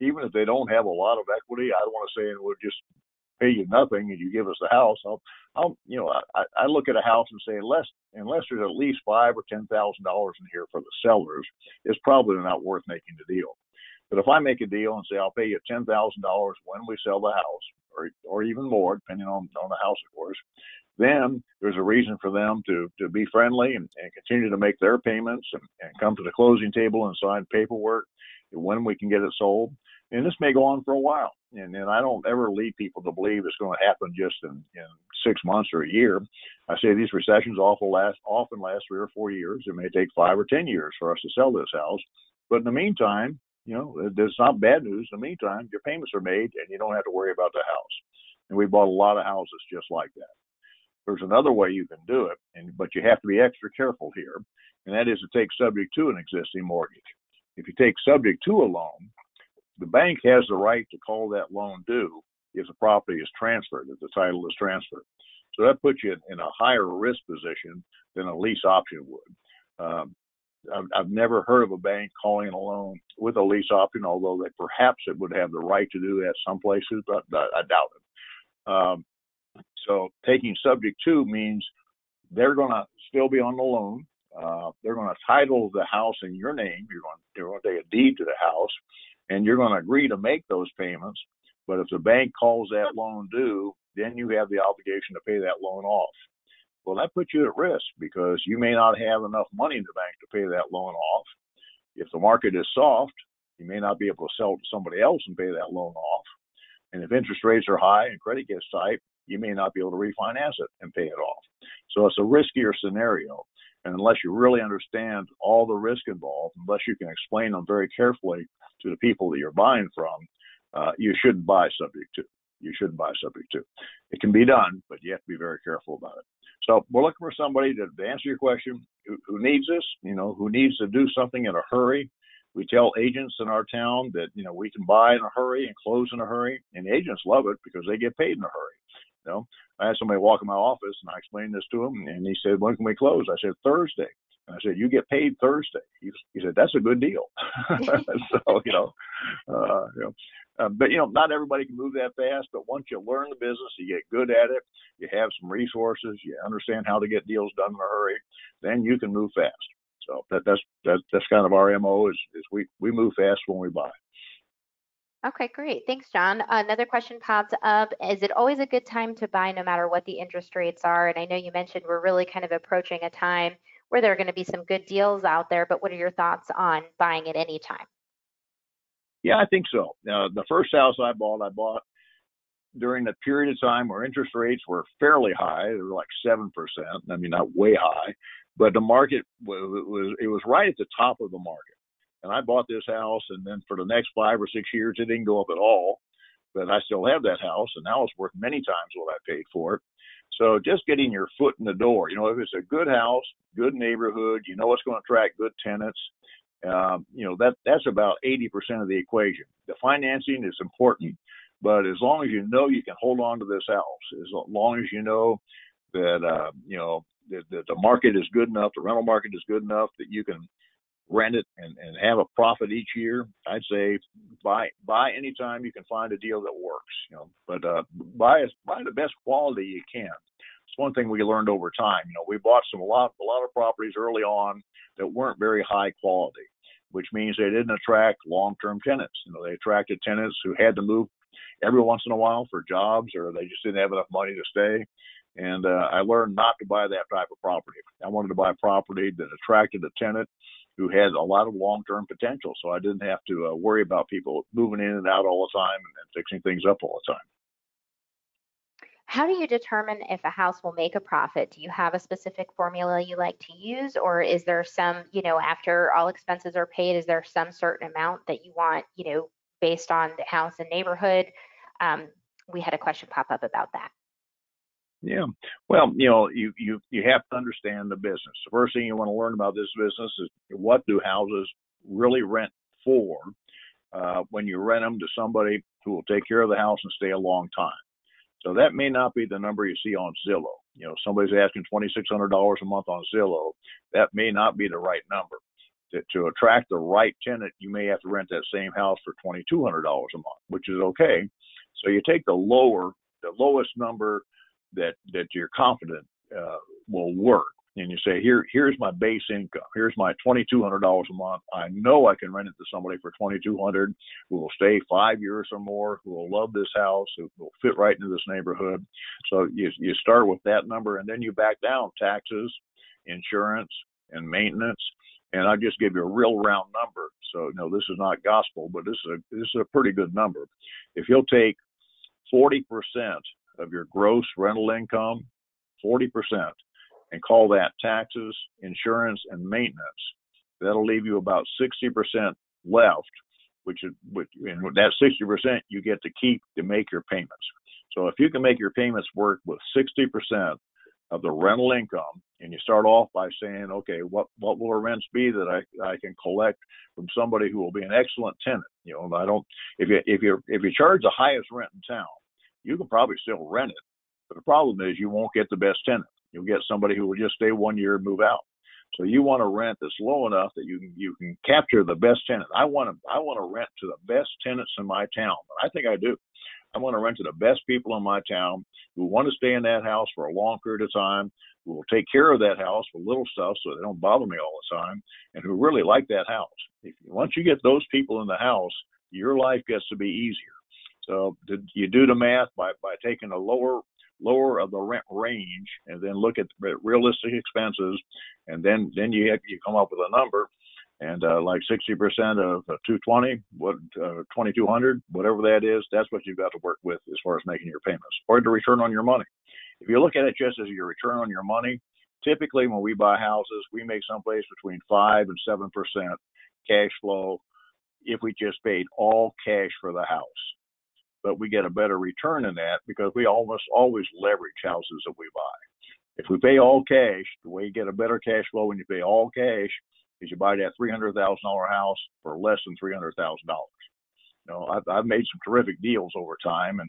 Speaker 2: Even if they don't have a lot of equity, I don't want to say we'll just pay you nothing and you give us the house. I look at a house and say, unless there's at least $5,000 or $10,000 in here for the sellers, it's probably not worth making the deal. But if I make a deal and say I'll pay you $10,000 when we sell the house, or even more, depending on the house, of course, then there's a reason for them to be friendly and continue to make their payments and come to the closing table and sign paperwork when we can get it sold. And this may go on for a while. And I don't ever lead people to believe it's going to happen just in 6 months or a year. I say these recessions often last 3 or 4 years. It may take 5 or 10 years for us to sell this house. But in the meantime, there's not bad news. In the meantime, your payments are made and you don't have to worry about the house. And we bought a lot of houses just like that. There's another way you can do it, but you have to be extra careful here, and that is to take subject to an existing mortgage. If you take subject to a loan, the bank has the right to call that loan due if the property is transferred, if the title is transferred. So that puts you in a higher risk position than a lease option would. I've never heard of a bank calling a loan with a lease option, although perhaps it would have the right to do that some places, but I doubt it. So taking subject to means they're going to still be on the loan. They're going to title the house in your name. You're going to take a deed to the house, and you're going to agree to make those payments. But if the bank calls that loan due, then you have the obligation to pay that loan off. Well, that puts you at risk because you may not have enough money in the bank to pay that loan off. If the market is soft, you may not be able to sell to somebody else and pay that loan off. And if interest rates are high and credit gets tight, you may not be able to refinance it and pay it off. So it's a riskier scenario. And unless you really understand all the risk involved, unless you can explain them very carefully to the people that you're buying from, you shouldn't buy subject to. You shouldn't buy subject to. It can be done, but you have to be very careful about it. So we're looking for somebody to answer your question who needs this, who needs to do something in a hurry. We tell agents in our town that, we can buy in a hurry and close in a hurry, and the agents love it because they get paid in a hurry. I had somebody walk in my office and I explained this to him, and he said, when can we close? I said, Thursday. And I said, you get paid Thursday. He said, that's a good deal. But not everybody can move that fast, but once you learn the business, you get good at it, you have some resources, you understand how to get deals done in a hurry, then you can move fast. So that's kind of our MO is we move fast when we buy.
Speaker 1: Okay, great. Thanks, John. Another question pops up. Is it always a good time to buy no matter what the interest rates are? And I know you mentioned we're really kind of approaching a time where there are going to be some good deals out there, but what are your thoughts on buying at any time?
Speaker 2: Yeah, I think so. The first house I bought during the period of time where interest rates were fairly high. They were like 7%. I mean, not way high, but the market was right at the top of the market. And I bought this house, and then for the next 5 or 6 years, it didn't go up at all. But I still have that house, and now it's worth many times what I paid for it. So just getting your foot in the door, if it's a good house, good neighborhood, it's going to attract good tenants. That's about 80% of the equation. The financing is important, but as long as you can hold on to this house, as long as that the market is good enough, the rental market is good enough that you can rent it and have a profit each year, I'd say buy anytime you can find a deal that works, you know, but buy the best quality you can. It's one thing we learned over time. You know, we bought a lot of properties early on that weren't very high quality, which means they didn't attract long-term tenants. You know, they attracted tenants who had to move every once in a while for jobs, or they just didn't have enough money to stay. And I learned not to buy that type of property. I wanted to buy property that attracted a tenant who had a lot of long-term potential, so I didn't have to worry about people moving in and out all the time and fixing things up all the time.
Speaker 1: How do you determine if a house will make a profit? Do you have a specific formula you like to use, or is there some, you know, after all expenses are paid, is there some certain amount that you want, you know, based on the house and neighborhood? We had a question pop up about that.
Speaker 2: Yeah. Well, you know, you have to understand the business. The first thing you want to learn about this business is what do houses really rent for when you rent them to somebody who will take care of the house and stay a long time. So that may not be the number you see on Zillow. You know, somebody's asking $2,600 a month on Zillow. That may not be the right number. To attract the right tenant, you may have to rent that same house for $2,200 a month, which is okay. So you take the lowest number that you're confident will work, and you say, here's my base income. Here's my $2,200 a month. I know I can rent it to somebody for $2,200 who will stay 5 years or more, who will love this house, who will fit right into this neighborhood. So you start with that number, and then you back down taxes, insurance, and maintenance. And I'll just give you a real round number. So, no, this is not gospel, but this is a pretty good number. If you'll take 40% of your gross rental income, 40%, and call that taxes, insurance, and maintenance, that'll leave you about 60% left, which and that 60% you get to keep to make your payments. So if you can make your payments work with 60% of the rental income, and you start off by saying, okay, what will the rents be that I can collect from somebody who will be an excellent tenant? You know, if you charge the highest rent in town, you can probably still rent it, but the problem is you won't get the best tenant. You'll get somebody who will just stay 1 year and move out. So you want a rent that's low enough that you can capture the best tenant. I want to rent to the best tenants in my town. I think I do. I want to rent to the best people in my town who want to stay in that house for a long period of time, who will take care of that house with little stuff so they don't bother me all the time, and who really like that house. Once you get those people in the house, your life gets to be easier. So you do the math by taking a lower of the rent range, and then look at realistic expenses, and then you come up with a number, and like 60% of 220, 2,200, whatever that is, that's what you've got to work with as far as making your payments or the return on your money. If you look at it just as your return on your money, typically when we buy houses, we make someplace between 5 and 7% cash flow if we just paid all cash for the house. But we get a better return in that because we almost always leverage houses that we buy. If we pay all cash, the way you get a better cash flow when you pay all cash is you buy that $300,000 house for less than $300,000. You know, I've made some terrific deals over time,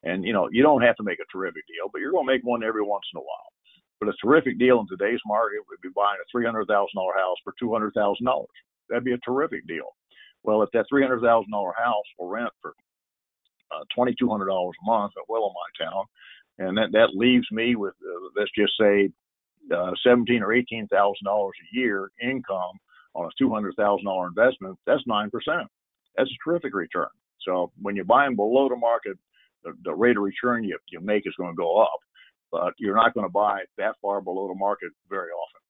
Speaker 2: and you know, you don't have to make a terrific deal, but you're going to make one every once in a while. But a terrific deal in today's market would be buying a $300,000 house for $200,000. That'd be a terrific deal. Well, if that $300,000 house will rent for $2,200 a month at well in my town, and that leaves me with let's just say $17,000 or $18,000 a year income on a $200,000 investment. That's 9%. That's a terrific return. So when you're buying below the market, the rate of return you make is going to go up, but you're not going to buy that far below the market very often.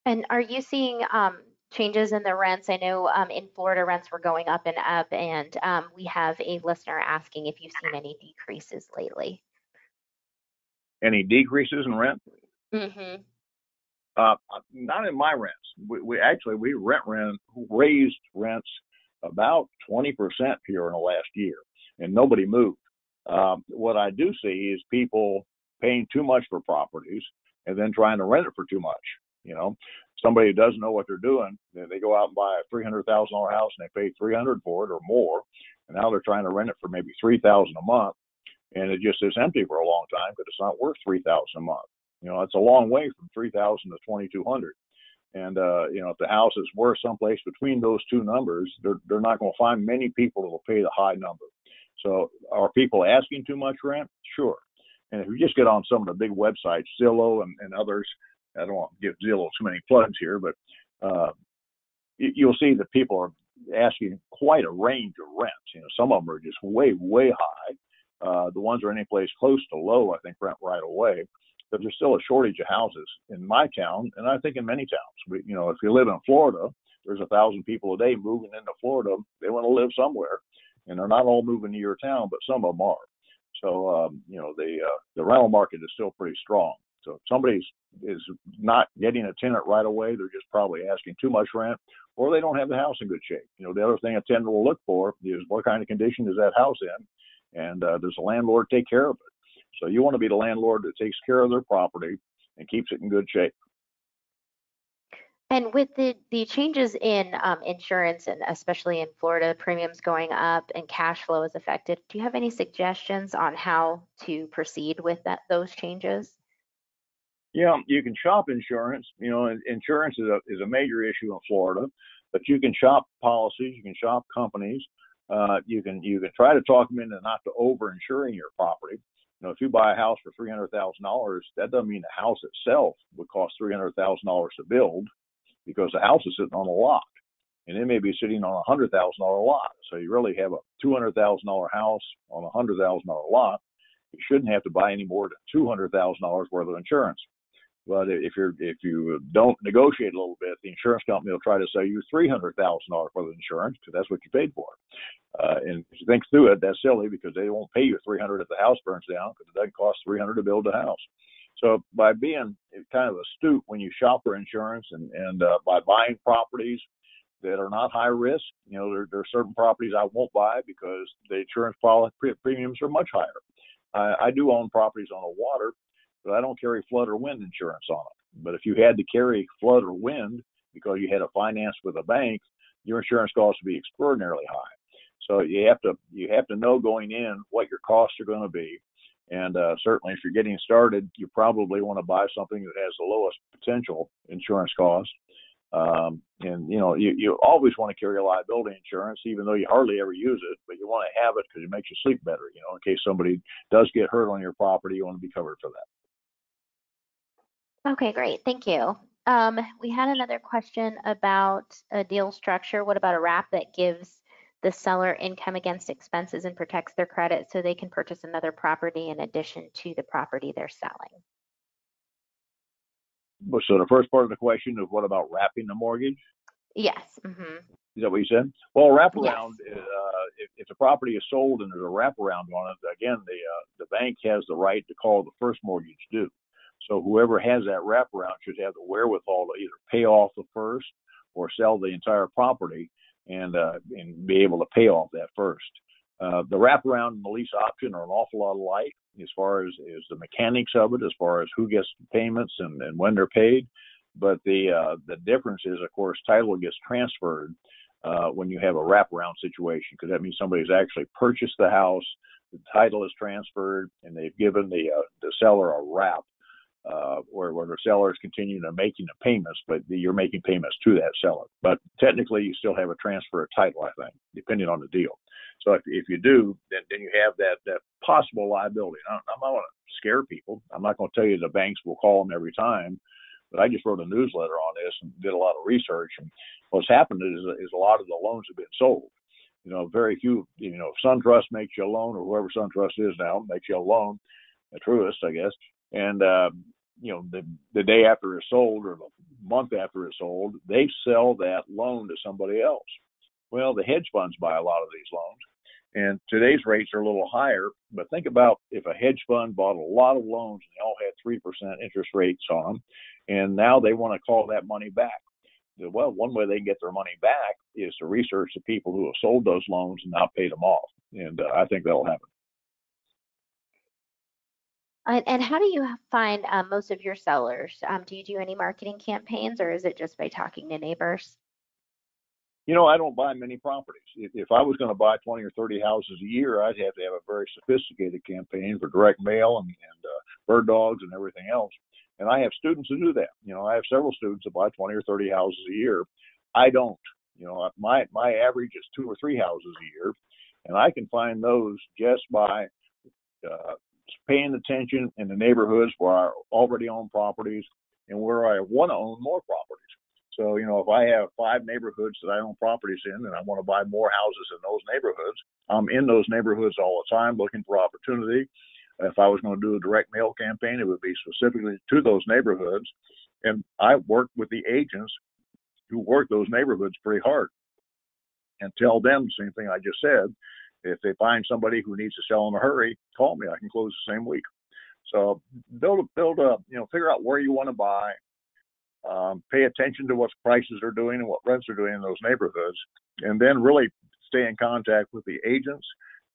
Speaker 1: And are you seeing changes in the rents? I know in Florida rents were going up, and we have a listener asking if you've seen any decreases lately.
Speaker 2: Any decreases in rent?
Speaker 1: Mm-hmm.
Speaker 2: Not in my rents. We raised rents about 20% here in the last year, and nobody moved. What I do see is people paying too much for properties and then trying to rent it for too much. You know, somebody who doesn't know what they're doing, they go out and buy a $300,000 house and they pay $300 for it or more, and now they're trying to rent it for maybe $3,000 a month, and it just is empty for a long time because it's not worth $3,000 a month. You know, it's a long way from $3,000 to $2,200. And if the house is worth someplace between those two numbers, they're not going to find many people that will pay the high number. So are people asking too much rent? Sure. And if you just get on some of the big websites, Zillow and others, I don't want to give Zillow too many plugs here, but you'll see that people are asking quite a range of rents. Some of them are just way, way high. The ones that are any place close to low, I think, rent right away. But there's still a shortage of houses in my town, and I think in many towns. If you live in Florida, there's 1,000 people a day moving into Florida. They want to live somewhere, and they're not all moving to your town, but some of them are. So, the rental market is still pretty strong. So if somebody is not getting a tenant right away, they're just probably asking too much rent, or they don't have the house in good shape. The other thing a tenant will look for is what kind of condition is that house in, and does the landlord take care of it? So you want to be the landlord that takes care of their property and keeps it in good shape.
Speaker 1: And with the changes in insurance, and especially in Florida, premiums going up and cash flow is affected, do you have any suggestions on how to proceed with those changes?
Speaker 2: Yeah, you can shop insurance. Insurance is a major issue in Florida, but you can shop policies, you can shop companies. You can try to talk them into not to over-insuring your property. If you buy a house for $300,000, that doesn't mean the house itself would cost $300,000 to build, because the house is sitting on a lot, and it may be sitting on a $100,000 lot. So you really have a $200,000 house on a $100,000 lot. You shouldn't have to buy any more than $200,000 worth of insurance. But if you don't negotiate a little bit, the insurance company will try to sell you $300,000 worth of insurance, because that's what you paid for. And if you think through it, that's silly, because they won't pay you $300 if the house burns down, because it doesn't cost $300 to build a house. So by being kind of astute when you shop for insurance, and by buying properties that are not high risk, there are certain properties I won't buy because the insurance premiums are much higher. I do own properties on the water, but I don't carry flood or wind insurance on it. But if you had to carry flood or wind because you had a finance with a bank, your insurance costs would be extraordinarily high. So you have to know going in what your costs are going to be. And certainly if you're getting started, you probably want to buy something that has the lowest potential insurance cost. You always want to carry a liability insurance, even though you hardly ever use it, but you want to have it because it makes you sleep better. In case somebody does get hurt on your property, you want to be covered for that.
Speaker 1: Okay, great. Thank you. We had another question about a deal structure. What about a wrap that gives the seller income against expenses and protects their credit so they can purchase another property in addition to the property they're selling?
Speaker 2: So the first part of the question is, what about wrapping the mortgage?
Speaker 1: Yes. Mm-hmm.
Speaker 2: Is that what you said? Well, wraparound,
Speaker 1: Yes.
Speaker 2: If the property is sold and there's a wraparound on it, again, the bank has the right to call the first mortgage due. So whoever has that wraparound should have the wherewithal to either pay off the first or sell the entire property and be able to pay off that first. The wraparound and the lease option are an awful lot alike as far as the mechanics of it, as far as who gets payments and when they're paid. But the difference is, of course, title gets transferred when you have a wraparound situation, because that means somebody's actually purchased the house, the title is transferred, and they've given the seller a wrap. Where the seller is continuing to making the payments, but you're making payments to that seller. But technically, you still have a transfer of title, I think, depending on the deal. So if you do, then you have that possible liability. I'm not going to scare people. I'm not going to tell you the banks will call them every time, but I just wrote a newsletter on this and did a lot of research. And what's happened is a lot of the loans have been sold. Very few, if SunTrust makes you a loan, or whoever SunTrust is now makes you a loan, a Truist, I guess. And, the day after it's sold or the month after it's sold, they sell that loan to somebody else. Well, the hedge funds buy a lot of these loans, and today's rates are a little higher. But think about if a hedge fund bought a lot of loans and they all had 3% interest rates on them, and now they want to call that money back. Well, one way they can get their money back is to research the people who have sold those loans and not paid them off. And I think that'll happen.
Speaker 1: And how do you find most of your sellers? Do you do any marketing campaigns, or is it just by talking to neighbors?
Speaker 2: I don't buy many properties. If I was going to buy 20 or 30 houses a year, I'd have to have a very sophisticated campaign for direct mail and bird dogs and everything else. And I have students who do that. You know, I have several students that buy 20 or 30 houses a year. I don't. You know, my average is 2 or 3 houses a year, and I can find those just by paying attention in the neighborhoods where I already own properties and where I want to own more properties. So, you know, if I have 5 neighborhoods that I own properties in and I want to buy more houses in those neighborhoods, I'm in those neighborhoods all the time looking for opportunity. If I was going to do a direct mail campaign, it would be specifically to those neighborhoods. And I work with the agents who work those neighborhoods pretty hard and tell them the same thing I just said. If they find somebody who needs to sell in a hurry, call me. I can close the same week. So build a, you know, figure out where you want to buy. Pay attention to what prices are doing and what rents are doing in those neighborhoods, and then really stay in contact with the agents.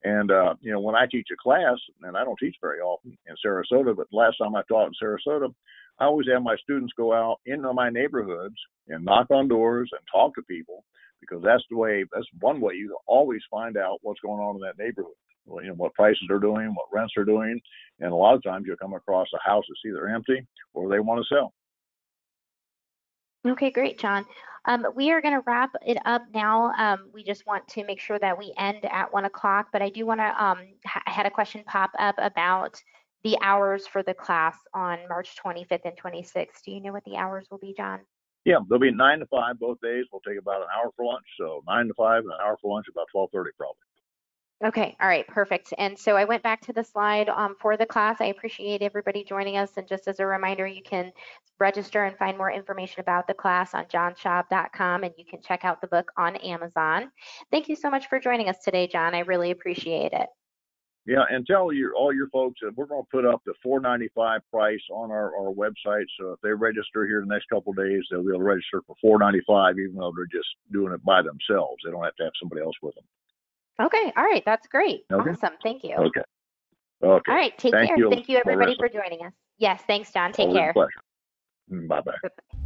Speaker 2: And, you know, when I teach a class, and I don't teach very often in Sarasota, but last time I taught in Sarasota, I always have my students go out into my neighborhoods and knock on doors and talk to people, because that's one way you always find out what's going on in that neighborhood. Well, you know, what prices are doing, what rents are doing. And a lot of times you'll come across a house that's either empty or they want to sell.
Speaker 1: Okay, great, John. We are going to wrap it up now. We just want to make sure that we end at 1 o'clock, but I do want to, I had a question pop up about the hours for the class on March 25th and 26th. Do you know what the hours will be, John?
Speaker 2: Yeah, they'll be 9 to 5 both days. We'll take about an hour for lunch. So 9 to 5 and an hour for lunch, about 12:30 probably.
Speaker 1: Okay, all right, perfect. And so I went back to the slide for the class. I appreciate everybody joining us. And just as a reminder, you can register and find more information about the class on johnschaub.com, and you can check out the book on Amazon. Thank you so much for joining us today, John. I really appreciate it.
Speaker 2: Yeah, and tell all your folks that we're going to put up the $4.95 price on our website. So if they register here the next couple of days, they'll be able to register for $4.95, even though they're just doing it by themselves. They don't have to have somebody else with them.
Speaker 1: Okay, all right, that's great.
Speaker 2: Okay.
Speaker 1: Awesome, thank you.
Speaker 2: Okay.
Speaker 1: All right, take care.
Speaker 2: You,
Speaker 1: Thank you, everybody,
Speaker 2: Larissa.
Speaker 1: for joining us. Yes, thanks, John. Take
Speaker 2: Always
Speaker 1: care.
Speaker 2: a pleasure. Bye-bye.